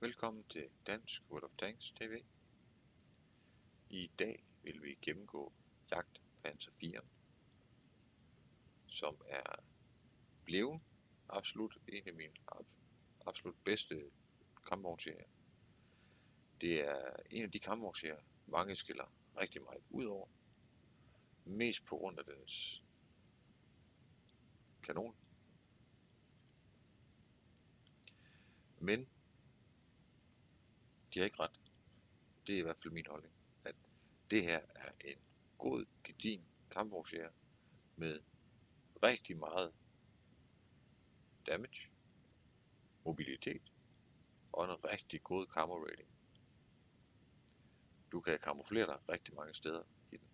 Velkommen til Dansk World of Tanks TV. I dag vil vi gennemgå Jagdpanzer 4, som er blevet absolut en af mine absolut bedste kampvognserier. Det er en af de kampvognserier, mange skiller rigtig meget ud over. Mest på grund af dens kanon. Men de har ikke ret. Det er i hvert fald min holdning, at det her er en god, gedigen kampvognsserie med rigtig meget damage, mobilitet og en rigtig god camo rating. Du kan kamuflere dig rigtig mange steder i den.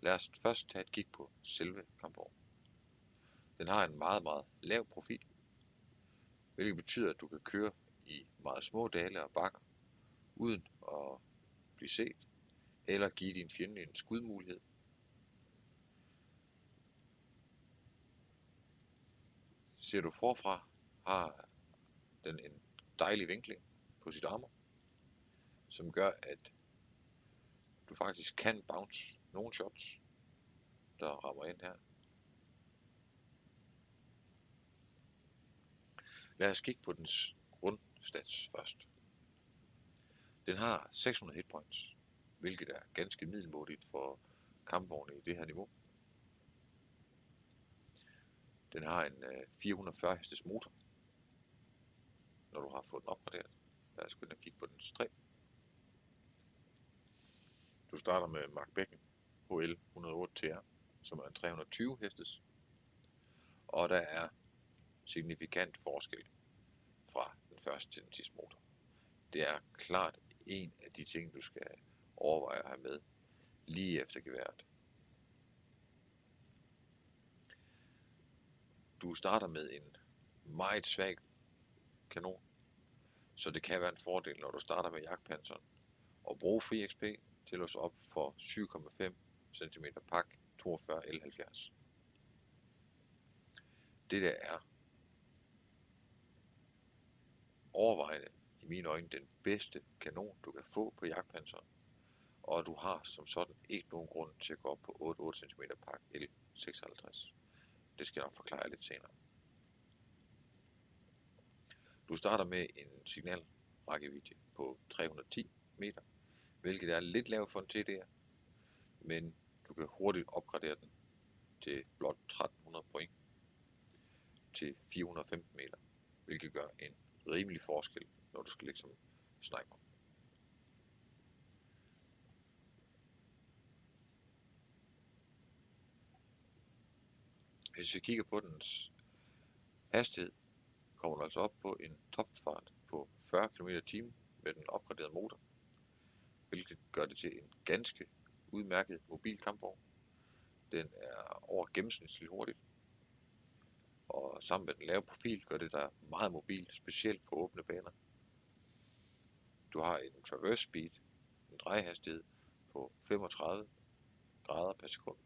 Lad os først tage et kig på selve kampvognen. Den har en meget, meget lav profil, hvilket betyder, at du kan køre i meget små dale og bakker, uden at blive set, eller give din fjende en skudmulighed. Ser du forfra, har den en dejlig vinkling på sit armor, som gør, at du faktisk kan bounce nogle shots, der rammer ind her. Lad os kigge på dens grundstats først. Den har 600 hitpoints, hvilket er ganske middelmådigt for kampvogne i det her niveau. Den har en 440 hestes motor, når du har fået den opgraderet. Lad os gå ind og kigge på dens træ. Du starter med Mark Becken HL 108 TR, som er en 320 hestes. Og der er signifikant forskel fra den første til den sidste motor. Det er klart en af de ting, du skal overveje at have med lige efter geværet. Du starter med en meget svag kanon, så det kan være en fordel, når du starter med jagtpanseren, at bruge fri XP til at låse op for 7,5 cm pak 42 L70. Det der er overvejende i mine øjne den bedste kanon, du kan få på jagtpanseren, og du har som sådan ikke nogen grund til at gå op på 8 cm pak L56. Det skal jeg nok forklare lidt senere. Du starter med en signalrækkevidde på 310 meter, hvilket er lidt lavt for en TD'er, men du kan hurtigt opgradere den til blot 1300 point til 415 meter, hvilket gør en rimelig forskel, når du skal ligge som sniper. Hvis vi kigger på dens hastighed, kommer du altså op på en topfart på 40 km/t med den opgraderede motor, hvilket gør det til en ganske udmærket mobil kampvogn. Den er over gennemsnitligt hurtigt, og sammen med den lave profil gør det dig meget mobil, specielt på åbne baner. Du har en traverse speed, en drejehastighed på 35 grader per sekund,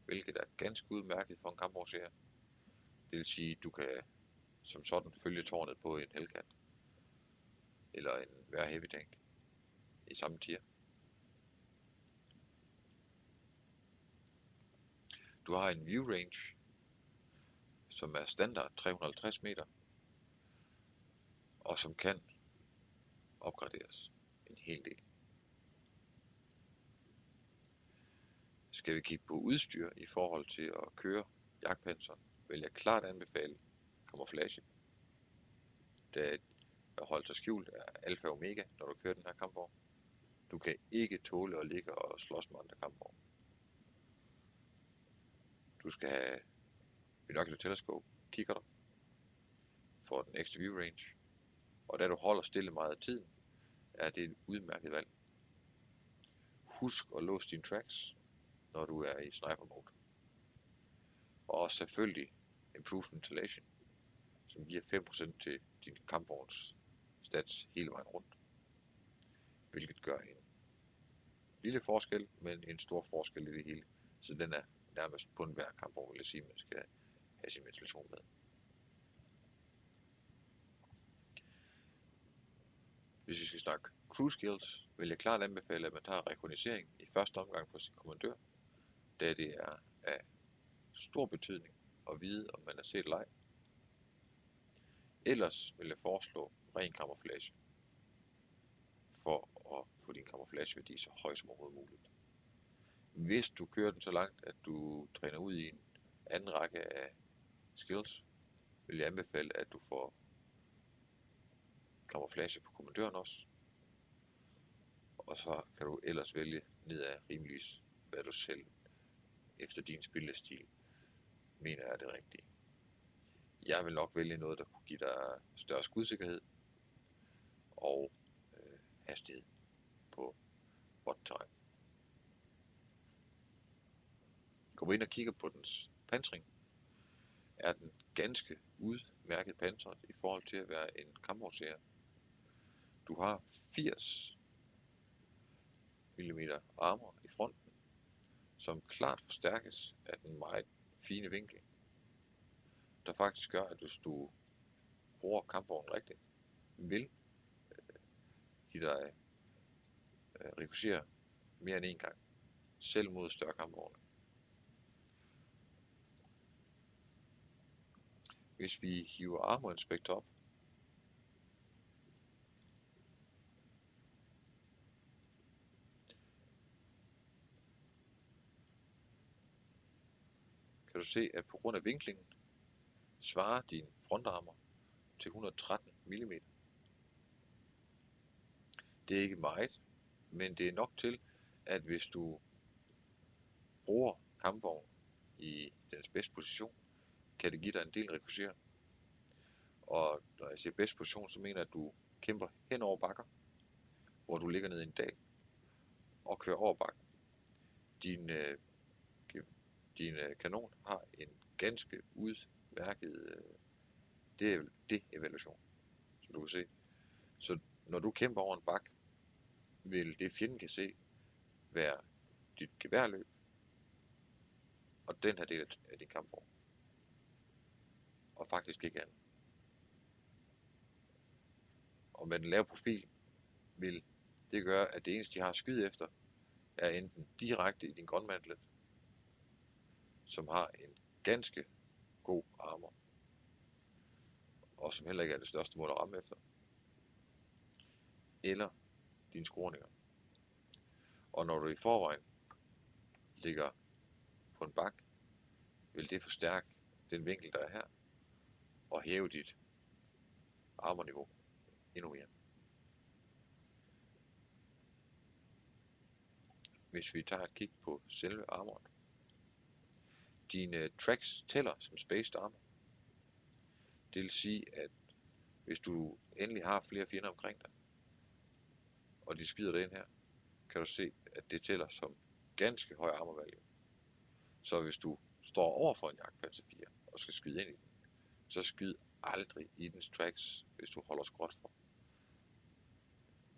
hvilket er ganske udmærket for en kampvognsserie. Det vil sige, at du kan som sådan følge tårnet på en Hellcat eller en Vera Heavy Tank i samme tier. Du har en view range, som er standard 350 meter, og som kan opgraderes en hel del. Skal vi kigge på udstyr i forhold til at køre jagtpanseren, vil jeg klart anbefale camouflage, da at holde sig skjult er alfa og omega, når du kører den her kampvogn. Du kan ikke tåle at ligge og slås med andre kampvogne. Du skal have binocular telescope, kikkerter, for den ekstra view range, og da du holder stille meget af tiden, er det et udmærket valg. Husk at låse dine tracks, når du er i sniper mode. Og selvfølgelig improved ventilation, som giver 5% til din kampvogns stats hele vejen rundt, hvilket gør en lille forskel, men en stor forskel i det hele. Så den er nærmest på enhver kampvogn, vil jeg sige, man skal have sin ventilation med. Hvis vi skal snakke crew skills, vil jeg klart anbefale, at man tager rekognoscering i første omgang på sin kommandør, da det er af stor betydning at vide, om man er set eller ej. Ellers vil jeg foreslå ren camouflage, for at få din camouflageværdi så høj som overhovedet muligt. Hvis du kører den så langt, at du træner ud i en anden række af skills, vil jeg anbefale, at du får camouflage på kommandøren også. Og så kan du ellers vælge ned af rimeligvis, hvad du selv efter din spillestil mener er det rigtige. Jeg vil nok vælge noget, der kunne give dig større skudsikkerhed og hastighed på vådt terræn. Går vi ind og kigger på dens pansring, er den ganske udmærket pansret i forhold til at være en kampvognsserie. Du har 80 mm armor i fronten, som klart forstærkes af den meget fine vinkel, der faktisk gør, at hvis du bruger kampvognen rigtigt, vil give dig ricochere mere end en gang, selv mod større kampvogne. Hvis vi hiver Armor Inspector op, kan du se, at på grund af vinklingen svarer din frontarmor til 113 mm. Det er ikke meget, men det er nok til, at hvis du bruger kampvognen i dens bedste position, kan det give dig en del ricochere. Og når jeg siger bedste position, så mener jeg, at du kæmper hen over bakker, hvor du ligger nede i en dal og kører over bakken. Din kanon har en ganske udmærket evaluation, som du kan se. Så når du kæmper over en bakke, vil det fjenden kan se være dit geværløb og den her del af din kampvogn. Og faktisk ikke andet. Og med den lave profil vil det gøre, at det eneste de har at skyde efter, er enten direkte i din grønmantlet, som har en ganske god armor, og som heller ikke er det største mål at ramme efter, eller dine skråninger. Og når du i forvejen ligger på en bak, vil det forstærke den vinkel, der er her, og hæve dit armorniveau endnu mere. Hvis vi tager et kig på selve armoren. Dine tracks tæller som spaced armor. Det vil sige, at hvis du endelig har flere fjender omkring dig, og de skyder dig ind her, kan du se, at det tæller som ganske høj armor value. Så hvis du står over for en Jagdpanzer 4 og skal skyde ind i den, så skyd aldrig i dens tracks, hvis du holder skråt for.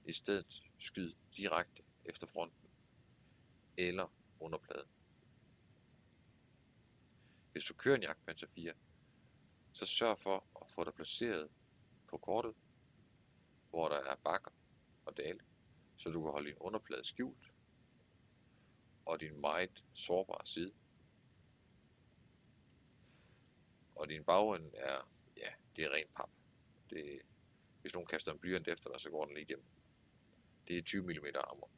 I stedet skyd direkte efter fronten eller underpladen. Hvis du kører en Jagdpanzer 4, så sørg for at få dig placeret på kortet, hvor der er bakker og dale, så du kan holde din underplade skjult og din meget sårbare side. Og din bagende er, ja, det er rent pap. Hvis nogen kaster en blyant efter dig, så går den lige igennem. Det er 20 mm armor.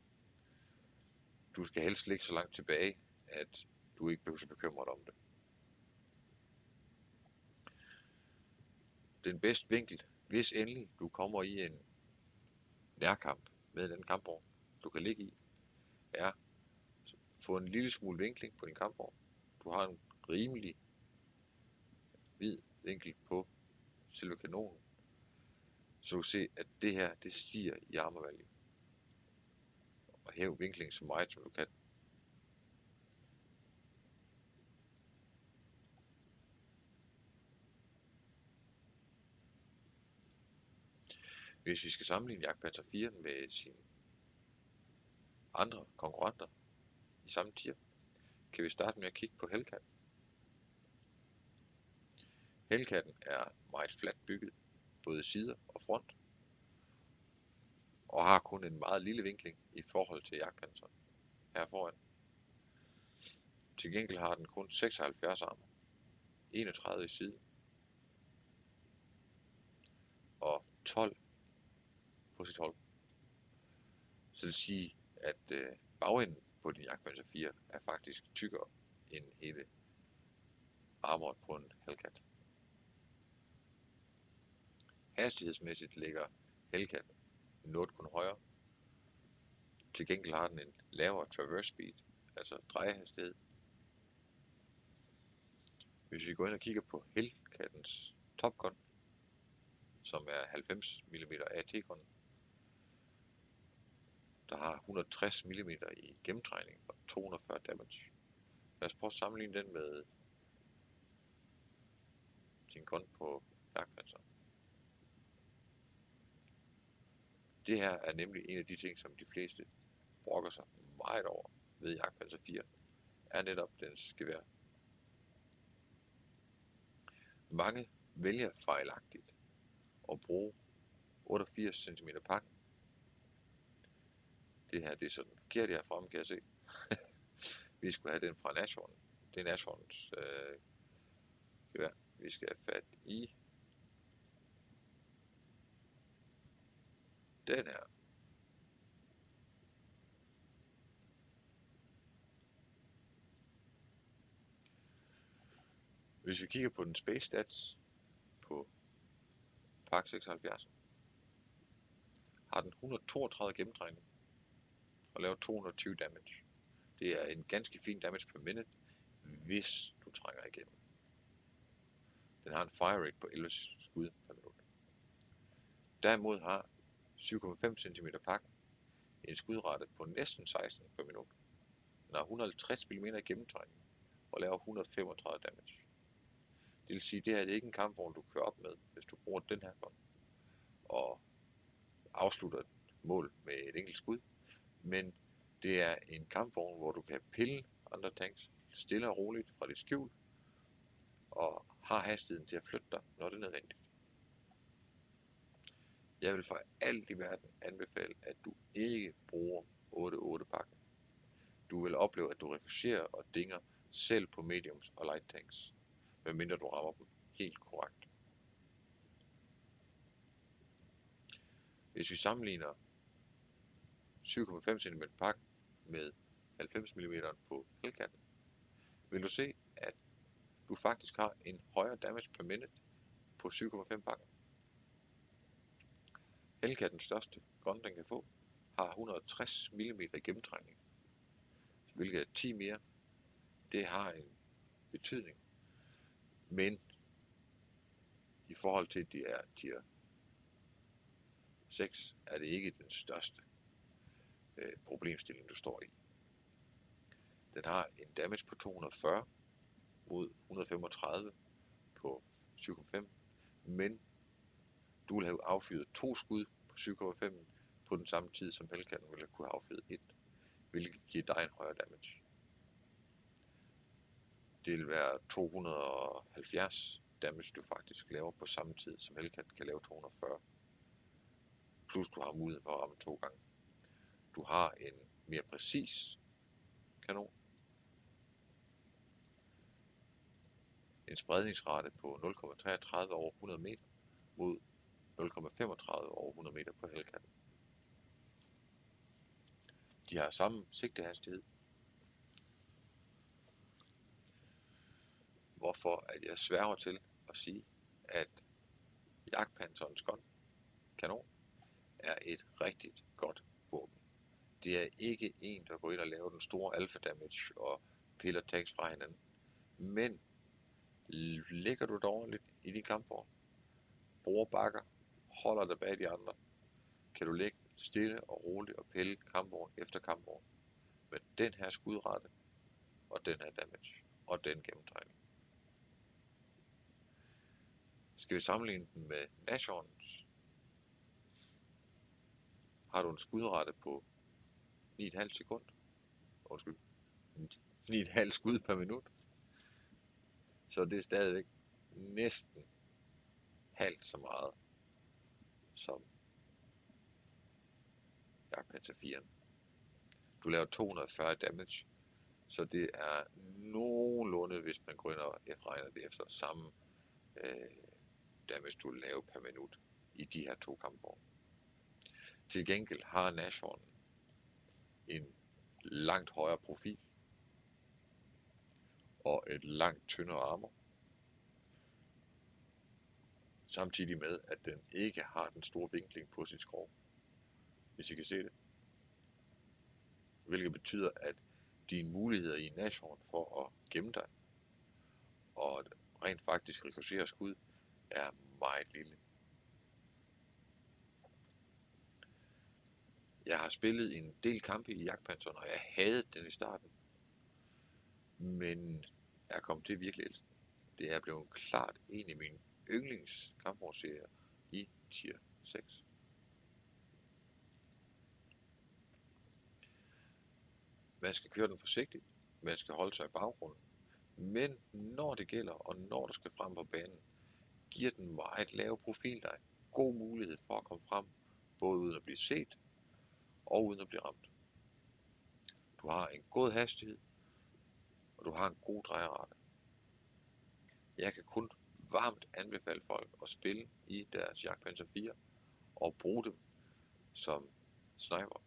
Du skal helst ligge så langt tilbage, at du ikke behøver at bekymre dig om det. Den bedste vinkel, hvis endelig du kommer i en nærkamp med den kampvogn, du kan ligge i, er at få en lille smule vinkling på din kampvogn. Du har en rimelig vid vinkel på selve kanonen, så du kan se, at det her, det stiger i armor value. Og hæv vinklingen så meget, som du kan. Hvis vi skal sammenligne Jagdpanzer 4 med sine andre konkurrenter i samme tier, kan vi starte med at kigge på Hellcat. Hellcatten er meget fladt bygget, både sider og front, og har kun en meget lille vinkling i forhold til jagtpanseren her foran. Til gengæld har den kun 76 arme, 31 i siden og 12 på sit hold. Så det vil sige, at bagenden på din Jagdpanzer 4 er faktisk tykkere end hele armoret på en Hellcat. Hastighedsmæssigt ligger Hellcatten noget kun højere. Til gengæld har den en lavere traverse speed, altså drejehastighed. Hvis vi går ind og kigger på Hellcattens Top Gun, som er 90 mm AT-gun, der har 160 mm i gennemtrængning og 240 damage. Lad os prøve at sammenligne den med din gun på jagtpanser. Det her er nemlig en af de ting, som de fleste brokker sig meget over ved Jagdpanzer 4, er netop dens gevær. Mange vælger fejlagtigt at bruge 88 cm pakken. Det her det er sådan forkert herfra, kan jeg se. Vi skulle have den fra Nashorn. Det er Nashorns gevær. Vi skal have fat i den her. Hvis vi kigger på den Space Stats på Pak 76, har den 132 gennemtrængning og laver 220 damage. Det er en ganske fin damage per minute, hvis du trænger igennem. Den har en fire rate på 11 skud per minut. Derimod har 7,5 cm pakken en skudrate på næsten 16 per minut. Den har 150 mm i gennemtrængning og laver 135 damage. Det vil sige, at det her er ikke en kampvogn, du kører op med, hvis du bruger den her gun og afslutter et mål med et enkelt skud. Men det er en kampvogn, hvor du kan pille andre tanks stille og roligt fra dit skjul og har hastigheden til at flytte dig, når det er nødvendigt. Jeg vil for alt i verden anbefale, at du ikke bruger 8-8 pakken. Du vil opleve, at du rekurserer og dinger selv på mediums og light tanks, medmindre du rammer dem helt korrekt. Hvis vi sammenligner 7,5 cm pakken med 90 mm på Hellcatten, vil du se, at du faktisk har en højere damage per minute på 7,5 pakken. Hellcattens største gun, den kan få, har 160 mm i gennemtrængning, hvilket er 10 mere. Det har en betydning, men i forhold til, at det er tier 6, er det ikke den største problemstilling, du står i. Den har en damage på 240 mod 135 på 7,5, men du vil have affyret 2 skud på 7,5 på den samme tid, som Hellcatten ville kunne have affyret 1, hvilket giver dig en højere damage. Det vil være 270 damage, du faktisk laver på samme tid, som Hellcatten kan lave 240. Plus du har mulighed for at ramme 2 gange. Du har en mere præcis kanon. En spredningsrate på 0,33 over 100 meter mod 0,35 over 100 meter på Hellcatten. De har samme sigtehastighed. Hvorfor at jeg sværger til at sige, at Jagdpanserens kanon er et rigtig godt våben. Det er ikke en, der går ind og laver den store alpha damage og piller tanks fra hinanden. Men ligger du dårligt i din kampvogn, bruger bakker, holder dig bag de andre, kan du ligge stille og roligt og pille kampvogn efter kampvogn med den her skudrate og den her damage og den gennemtrængning. Skal vi sammenligne den med Nashorns, har du en skudrate på 9,5 sekund. Undskyld. 9,5 skud per minut. Så det er stadigvæk næsten halvt så meget som Jagdpanzer 4. Du laver 240 damage, så det er nogenlunde, hvis man går ind og regner det efter samme damage, du laver per minut i de her 2 kampvogne. Til gengæld har Nashorn en langt højere profil og et langt tyndere armor, samtidig med, at den ikke har den store vinkling på sit skrog, hvis I kan se det. Hvilket betyder, at dine muligheder i Nashorn for at gemme dig og rent faktisk rikochere skud er meget lille. Jeg har spillet en del kampe i Jagdpanseren, og jeg havde den i starten, men jeg er kommet til virkelig elske den. Det er blevet klart en af mine yndlingskampvognserier i tier 6. Man skal køre den forsigtigt, man skal holde sig i baggrunden, men når det gælder, og når du skal frem på banen, giver den meget lav profil dig god mulighed for at komme frem, både uden at blive set og uden at blive ramt. Du har en god hastighed, og du har en god drejerate. Jeg kan kun varmt anbefale folk at spille i deres Jagdpanzer 4 og bruge dem som sniper.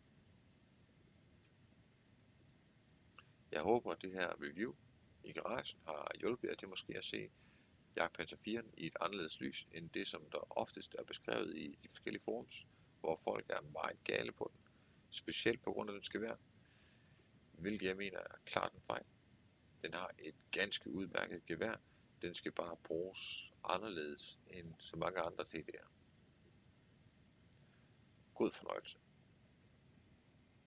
Jeg håber, at det her review i garagen har hjulpet jer til måske at se Jagdpanzer 4 i et anderledes lys end det, som der oftest er beskrevet i de forskellige forums, hvor folk er meget gale på den, specielt på grund af dens gevær, hvilket jeg mener er klart en fejl. Den har et ganske udmærket gevær, den skal bare bruges anderledes end så mange andre TD'er. God fornøjelse.